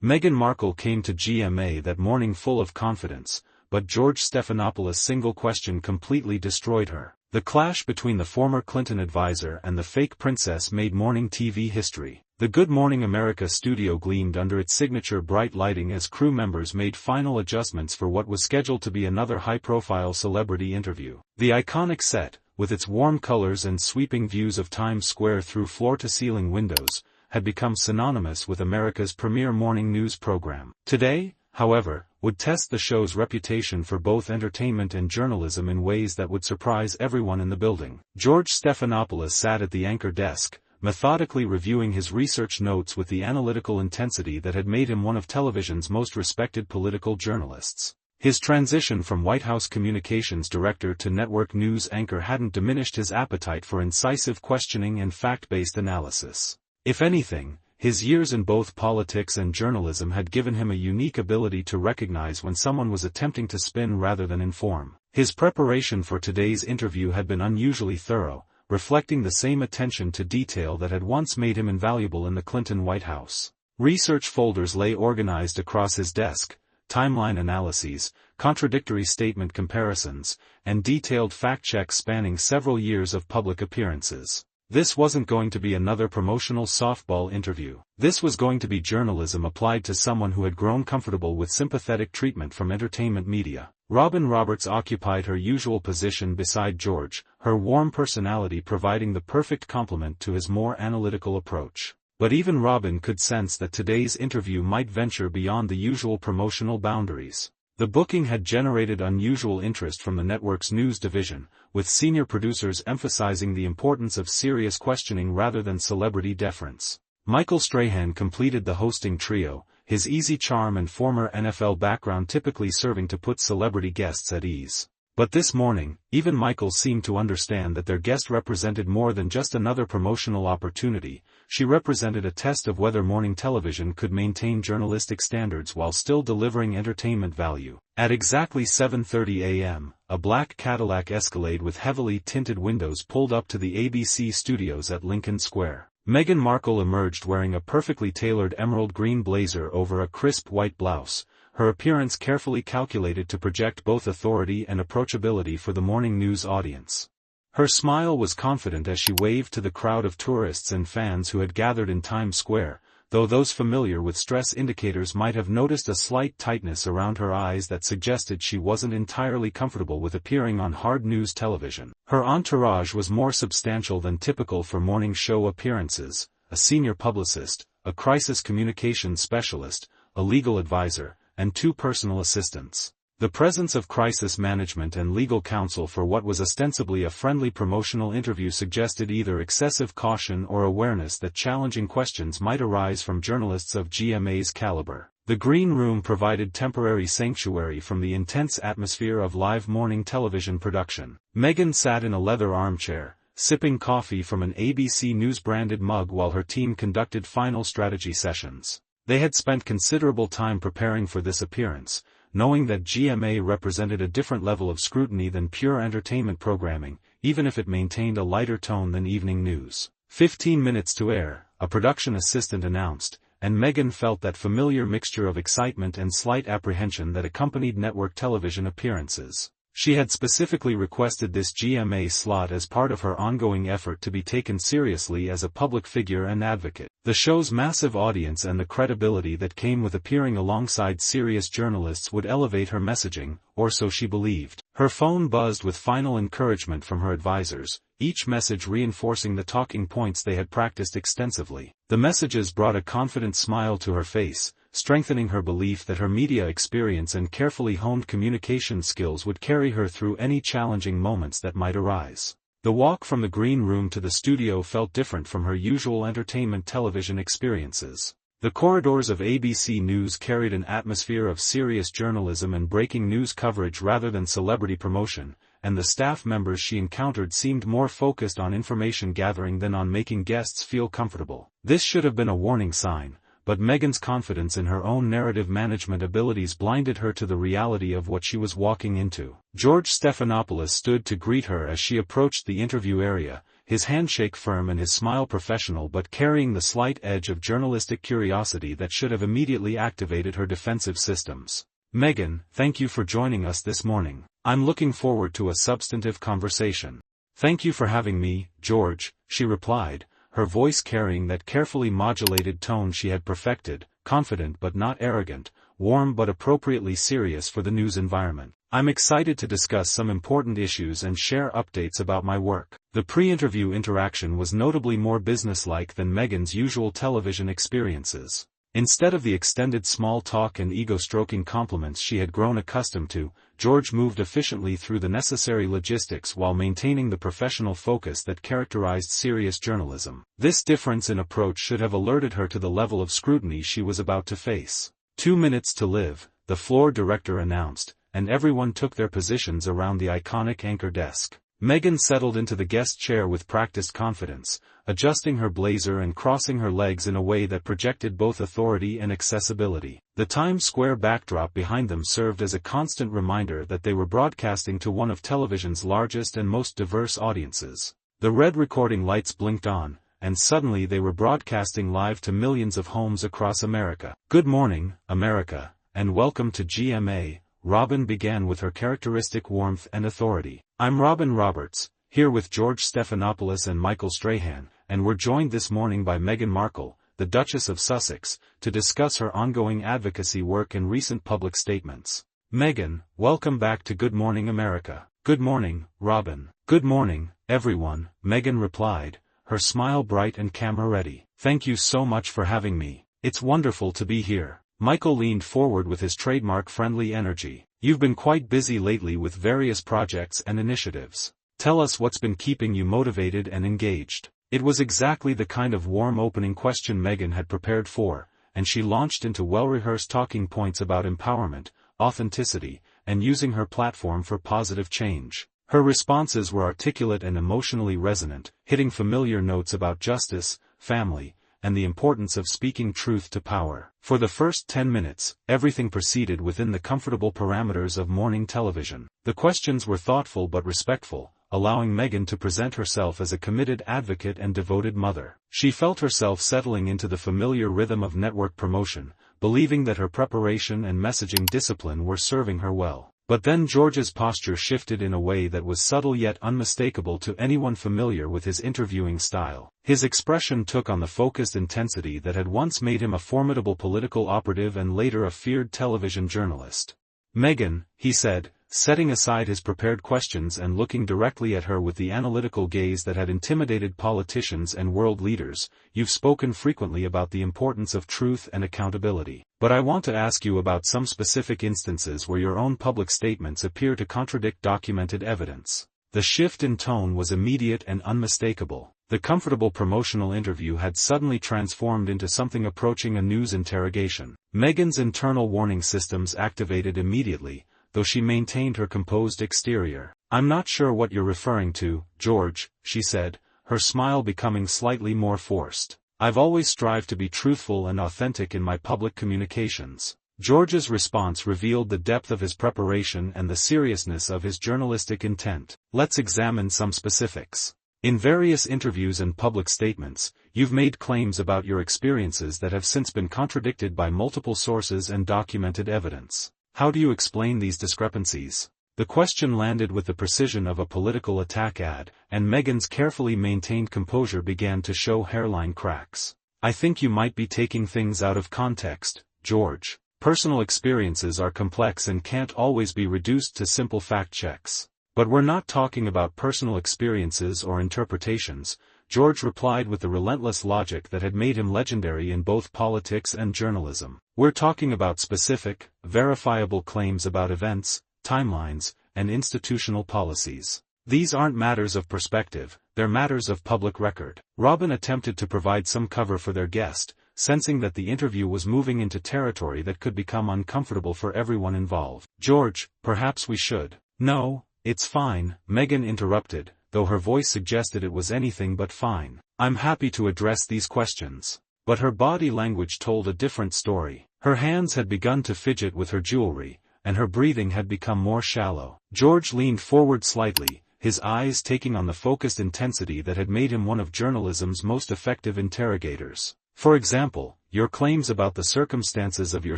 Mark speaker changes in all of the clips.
Speaker 1: Meghan Markle came to GMA that morning full of confidence, but George Stephanopoulos' single question completely destroyed her. The clash between the former Clinton advisor and the fake princess made morning TV history. The Good Morning America studio gleamed under its signature bright lighting as crew members made final adjustments for what was scheduled to be another high-profile celebrity interview. The iconic set, with its warm colors and sweeping views of Times Square through floor-to-ceiling windows, had become synonymous with America's premier morning news program. Today, however, would test the show's reputation for both entertainment and journalism in ways that would surprise everyone in the building. George Stephanopoulos sat at the anchor desk, methodically reviewing his research notes with the analytical intensity that had made him one of television's most respected political journalists. His transition from White House communications director to network news anchor hadn't diminished his appetite for incisive questioning and fact-based analysis. If anything, his years in both politics and journalism had given him a unique ability to recognize when someone was attempting to spin rather than inform. His preparation for today's interview had been unusually thorough, reflecting the same attention to detail that had once made him invaluable in the Clinton White House. Research folders lay organized across his desk, timeline analyses, contradictory statement comparisons, and detailed fact-checks spanning several years of public appearances. This wasn't going to be another promotional softball interview. This was going to be journalism applied to someone who had grown comfortable with sympathetic treatment from entertainment media. Robin Roberts occupied her usual position beside George, her warm personality providing the perfect complement to his more analytical approach. But even Robin could sense that today's interview might venture beyond the usual promotional boundaries. The booking had generated unusual interest from the network's news division, with senior producers emphasizing the importance of serious questioning rather than celebrity deference. Michael Strahan completed the hosting trio, his easy charm and former NFL background typically serving to put celebrity guests at ease. But this morning, even Michael seemed to understand that their guest represented more than just another promotional opportunity. She represented a test of whether morning television could maintain journalistic standards while still delivering entertainment value. At exactly 7:30 a.m., a black Cadillac Escalade with heavily tinted windows pulled up to the ABC studios at Lincoln Square. Meghan Markle emerged wearing a perfectly tailored emerald green blazer over a crisp white blouse, her appearance carefully calculated to project both authority and approachability for the morning news audience. Her smile was confident as she waved to the crowd of tourists and fans who had gathered in Times Square, though those familiar with stress indicators might have noticed a slight tightness around her eyes that suggested she wasn't entirely comfortable with appearing on hard news television. Her entourage was more substantial than typical for morning show appearances: a senior publicist, a crisis communications specialist, a legal advisor, and 2 personal assistants. The presence of crisis management and legal counsel for what was ostensibly a friendly promotional interview suggested either excessive caution or awareness that challenging questions might arise from journalists of GMA's caliber. The green room provided temporary sanctuary from the intense atmosphere of live morning television production. Meghan sat in a leather armchair, sipping coffee from an ABC News-branded mug while her team conducted final strategy sessions. They had spent considerable time preparing for this appearance, knowing that GMA represented a different level of scrutiny than pure entertainment programming, even if it maintained a lighter tone than evening news. 15 minutes to air, a production assistant announced, and Meghan felt that familiar mixture of excitement and slight apprehension that accompanied network television appearances. She had specifically requested this GMA slot as part of her ongoing effort to be taken seriously as a public figure and advocate. The show's massive audience and the credibility that came with appearing alongside serious journalists would elevate her messaging, or so she believed. Her phone buzzed with final encouragement from her advisors, each message reinforcing the talking points they had practiced extensively. The messages brought a confident smile to her face, strengthening her belief that her media experience and carefully honed communication skills would carry her through any challenging moments that might arise. The walk from the green room to the studio felt different from her usual entertainment television experiences. The corridors of ABC News carried an atmosphere of serious journalism and breaking news coverage rather than celebrity promotion, and the staff members she encountered seemed more focused on information gathering than on making guests feel comfortable. This should have been a warning sign, but Meghan's confidence in her own narrative management abilities blinded her to the reality of what she was walking into. George Stephanopoulos stood to greet her as she approached the interview area, his handshake firm and his smile professional but carrying the slight edge of journalistic curiosity that should have immediately activated her defensive systems. "Meghan, thank you for joining us this morning. I'm looking forward to a substantive conversation." "Thank you for having me, George," she replied, her voice carrying that carefully modulated tone she had perfected, confident but not arrogant, warm but appropriately serious for the news environment. "I'm excited to discuss some important issues and share updates about my work." The pre-interview interaction was notably more businesslike than Meghan's usual television experiences. Instead of the extended small talk and ego-stroking compliments she had grown accustomed to, George moved efficiently through the necessary logistics while maintaining the professional focus that characterized serious journalism. This difference in approach should have alerted her to the level of scrutiny she was about to face. 2 minutes to live, the floor director announced, and everyone took their positions around the iconic anchor desk. Meghan settled into the guest chair with practiced confidence, adjusting her blazer and crossing her legs in a way that projected both authority and accessibility. The Times Square backdrop behind them served as a constant reminder that they were broadcasting to one of television's largest and most diverse audiences. The red recording lights blinked on, and suddenly they were broadcasting live to millions of homes across America. "Good morning, America, and welcome to GMA," Robin began with her characteristic warmth and authority. "I'm Robin Roberts, here with George Stephanopoulos and Michael Strahan, and we're joined this morning by Meghan Markle, the Duchess of Sussex, to discuss her ongoing advocacy work and recent public statements." "Meghan, welcome back to Good Morning America." "Good morning, Robin." "Good morning, everyone," Meghan replied, her smile bright and camera-ready. "Thank you so much for having me. It's wonderful to be here." Michael leaned forward with his trademark friendly energy. "You've been quite busy lately with various projects and initiatives. Tell us what's been keeping you motivated and engaged." It was exactly the kind of warm opening question Meghan had prepared for, and she launched into well-rehearsed talking points about empowerment, authenticity, and using her platform for positive change. Her responses were articulate and emotionally resonant, hitting familiar notes about justice, family, and the importance of speaking truth to power. For the first 10 minutes, everything proceeded within the comfortable parameters of morning television. The questions were thoughtful but respectful, allowing Meghan to present herself as a committed advocate and devoted mother. She felt herself settling into the familiar rhythm of network promotion, believing that her preparation and messaging discipline were serving her well. But then George's posture shifted in a way that was subtle yet unmistakable to anyone familiar with his interviewing style. His expression took on the focused intensity that had once made him a formidable political operative and later a feared television journalist. "Meghan," he said, setting aside his prepared questions and looking directly at her with the analytical gaze that had intimidated politicians and world leaders, "you've spoken frequently about the importance of truth and accountability. But I want to ask you about some specific instances where your own public statements appear to contradict documented evidence." The shift in tone was immediate and unmistakable. The comfortable promotional interview had suddenly transformed into something approaching a news interrogation. Meghan's internal warning systems activated immediately, though she maintained her composed exterior. "I'm not sure what you're referring to, George," she said, her smile becoming slightly more forced. "I've always strived to be truthful and authentic in my public communications." George's response revealed the depth of his preparation and the seriousness of his journalistic intent. "Let's examine some specifics. In various interviews and public statements, you've made claims about your experiences that have since been contradicted by multiple sources and documented evidence. How do you explain these discrepancies?" The question landed with the precision of a political attack ad, and Meghan's carefully maintained composure began to show hairline cracks. "I think you might be taking things out of context, George. Personal experiences are complex and can't always be reduced to simple fact checks." "But we're not talking about personal experiences or interpretations," George replied with the relentless logic that had made him legendary in both politics and journalism. "We're talking about specific, verifiable claims about events, timelines, and institutional policies. These aren't matters of perspective, they're matters of public record." Robin attempted to provide some cover for their guest, sensing that the interview was moving into territory that could become uncomfortable for everyone involved. "George, perhaps we should." "No, it's fine," Meghan interrupted, though her voice suggested it was anything but fine. "I'm happy to address these questions." But her body language told a different story. Her hands had begun to fidget with her jewelry, and her breathing had become more shallow. George leaned forward slightly, his eyes taking on the focused intensity that had made him one of journalism's most effective interrogators. For example, your claims about the circumstances of your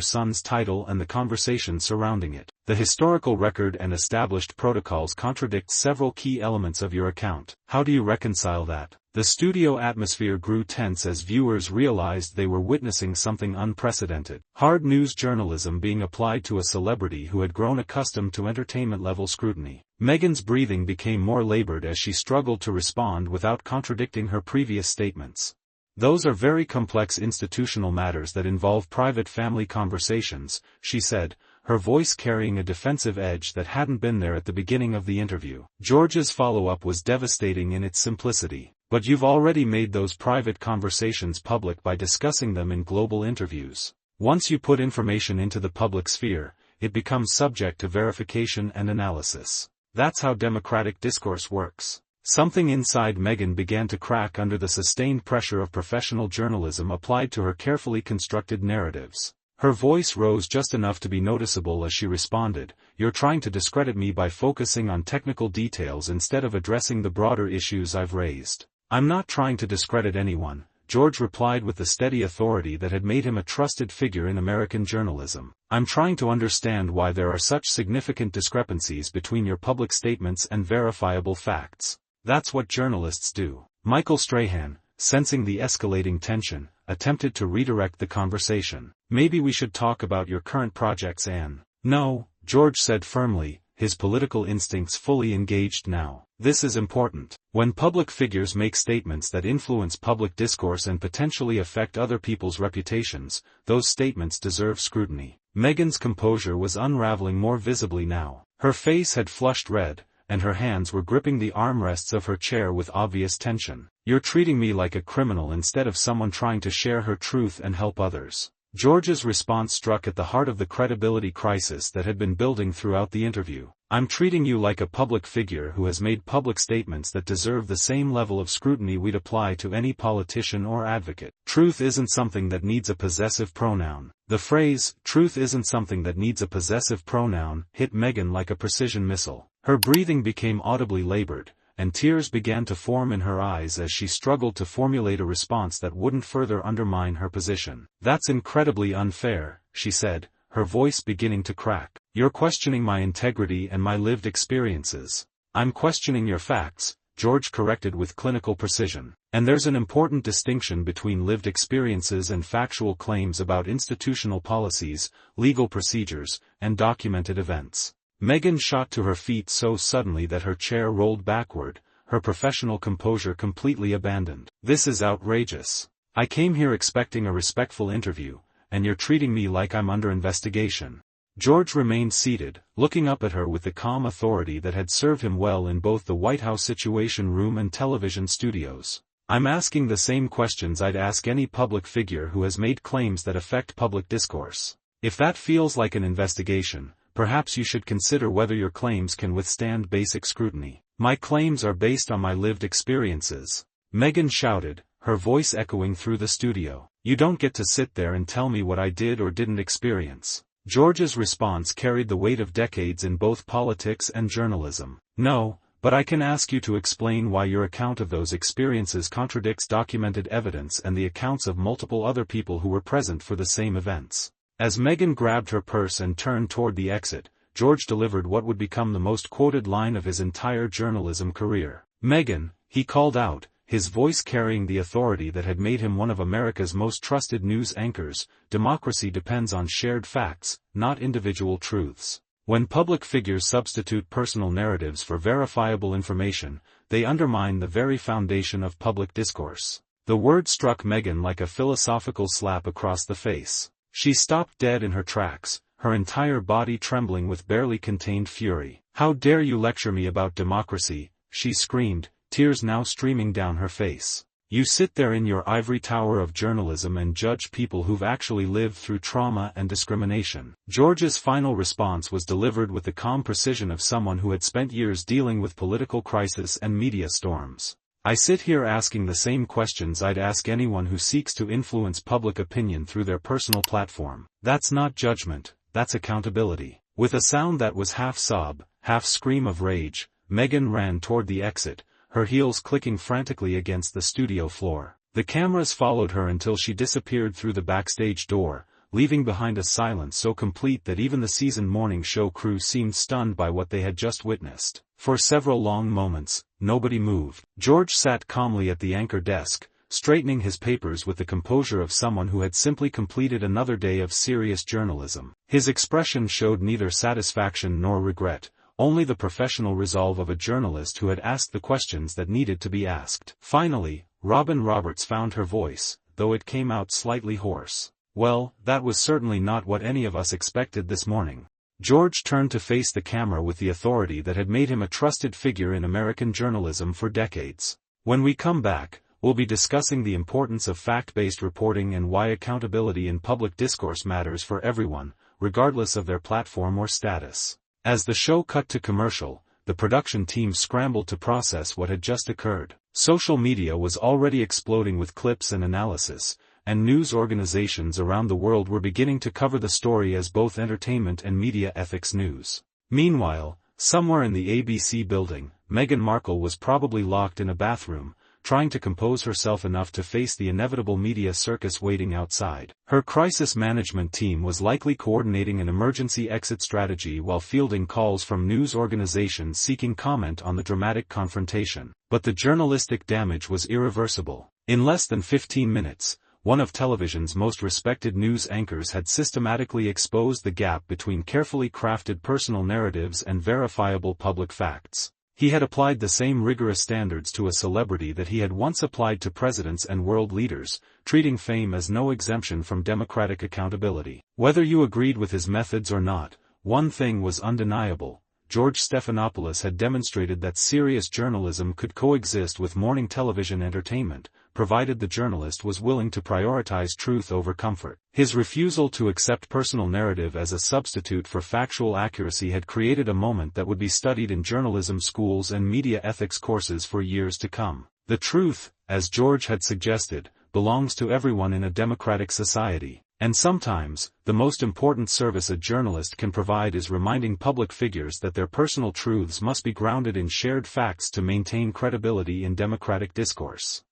Speaker 1: son's title and the conversation surrounding it. The historical record and established protocols contradict several key elements of your account. How do you reconcile that? The studio atmosphere grew tense as viewers realized they were witnessing something unprecedented. Hard news journalism being applied to a celebrity who had grown accustomed to entertainment-level scrutiny. Meghan's breathing became more labored as she struggled to respond without contradicting her previous statements. Those are very complex institutional matters that involve private family conversations, she said, her voice carrying a defensive edge that hadn't been there at the beginning of the interview. George's follow-up was devastating in its simplicity. But you've already made those private conversations public by discussing them in global interviews. Once you put information into the public sphere, it becomes subject to verification and analysis. That's how democratic discourse works. Something inside Meghan began to crack under the sustained pressure of professional journalism applied to her carefully constructed narratives. Her voice rose just enough to be noticeable as she responded, "You're trying to discredit me by focusing on technical details instead of addressing the broader issues I've raised." "I'm not trying to discredit anyone," George replied with the steady authority that had made him a trusted figure in American journalism. "I'm trying to understand why there are such significant discrepancies between your public statements and verifiable facts. That's what journalists do." Michael Strahan, sensing the escalating tension, attempted to redirect the conversation. "Maybe we should talk about your current projects, Anne." "No," George said firmly, his political instincts fully engaged now. "This is important. When public figures make statements that influence public discourse and potentially affect other people's reputations, those statements deserve scrutiny." Meghan's composure was unraveling more visibly now. Her face had flushed red, and her hands were gripping the armrests of her chair with obvious tension. "You're treating me like a criminal instead of someone trying to share her truth and help others." George's response struck at the heart of the credibility crisis that had been building throughout the interview. "I'm treating you like a public figure who has made public statements that deserve the same level of scrutiny we'd apply to any politician or advocate. Truth isn't something that needs a possessive pronoun." The phrase, "truth isn't something that needs a possessive pronoun," hit Meghan like a precision missile. Her breathing became audibly labored, and tears began to form in her eyes as she struggled to formulate a response that wouldn't further undermine her position. "That's incredibly unfair," she said, her voice beginning to crack. "You're questioning my integrity and my lived experiences." "I'm questioning your facts," George corrected with clinical precision. "And there's an important distinction between lived experiences and factual claims about institutional policies, legal procedures, and documented events." Meghan shot to her feet so suddenly that her chair rolled backward, her professional composure completely abandoned. "This is outrageous. I came here expecting a respectful interview, and you're treating me like I'm under investigation." George remained seated, looking up at her with the calm authority that had served him well in both the White House Situation Room and television studios. "I'm asking the same questions I'd ask any public figure who has made claims that affect public discourse. If that feels like an investigation, perhaps you should consider whether your claims can withstand basic scrutiny." "My claims are based on my lived experiences," Meghan shouted, her voice echoing through the studio. "You don't get to sit there and tell me what I did or didn't experience." George's response carried the weight of decades in both politics and journalism. "No, but I can ask you to explain why your account of those experiences contradicts documented evidence and the accounts of multiple other people who were present for the same events." As Meghan grabbed her purse and turned toward the exit, George delivered what would become the most quoted line of his entire journalism career. "Meghan," he called out, his voice carrying the authority that had made him one of America's most trusted news anchors, "democracy depends on shared facts, not individual truths. When public figures substitute personal narratives for verifiable information, they undermine the very foundation of public discourse." The word struck Meghan like a philosophical slap across the face. She stopped dead in her tracks, her entire body trembling with barely contained fury. "How dare you lecture me about democracy?" she screamed, tears now streaming down her face. "You sit there in your ivory tower of journalism and judge people who've actually lived through trauma and discrimination." George's final response was delivered with the calm precision of someone who had spent years dealing with political crisis and media storms. "I sit here asking the same questions I'd ask anyone who seeks to influence public opinion through their personal platform. That's not judgment, that's accountability." With a sound that was half sob, half scream of rage, Meghan ran toward the exit, her heels clicking frantically against the studio floor. The cameras followed her until she disappeared through the backstage door, leaving behind a silence so complete that even the seasoned morning show crew seemed stunned by what they had just witnessed. For several long moments, nobody moved. George sat calmly at the anchor desk, straightening his papers with the composure of someone who had simply completed another day of serious journalism. His expression showed neither satisfaction nor regret, only the professional resolve of a journalist who had asked the questions that needed to be asked. Finally, Robin Roberts found her voice, though it came out slightly hoarse. "Well, that was certainly not what any of us expected this morning." George turned to face the camera with the authority that had made him a trusted figure in American journalism for decades. "When we come back, we'll be discussing the importance of fact-based reporting and why accountability in public discourse matters for everyone, regardless of their platform or status." As the show cut to commercial, the production team scrambled to process what had just occurred. Social media was already exploding with clips and analysis, and news organizations around the world were beginning to cover the story as both entertainment and media ethics news. Meanwhile, somewhere in the ABC building, Meghan Markle was probably locked in a bathroom, trying to compose herself enough to face the inevitable media circus waiting outside. Her crisis management team was likely coordinating an emergency exit strategy while fielding calls from news organizations seeking comment on the dramatic confrontation. But the journalistic damage was irreversible. In less than 15 minutes, one of television's most respected news anchors had systematically exposed the gap between carefully crafted personal narratives and verifiable public facts. He had applied the same rigorous standards to a celebrity that he had once applied to presidents and world leaders, treating fame as no exemption from democratic accountability. Whether you agreed with his methods or not, one thing was undeniable: George Stephanopoulos had demonstrated that serious journalism could coexist with morning television entertainment, provided the journalist was willing to prioritize truth over comfort. His refusal to accept personal narrative as a substitute for factual accuracy had created a moment that would be studied in journalism schools and media ethics courses for years to come. The truth, as George had suggested, belongs to everyone in a democratic society. And sometimes, the most important service a journalist can provide is reminding public figures that their personal truths must be grounded in shared facts to maintain credibility in democratic discourse.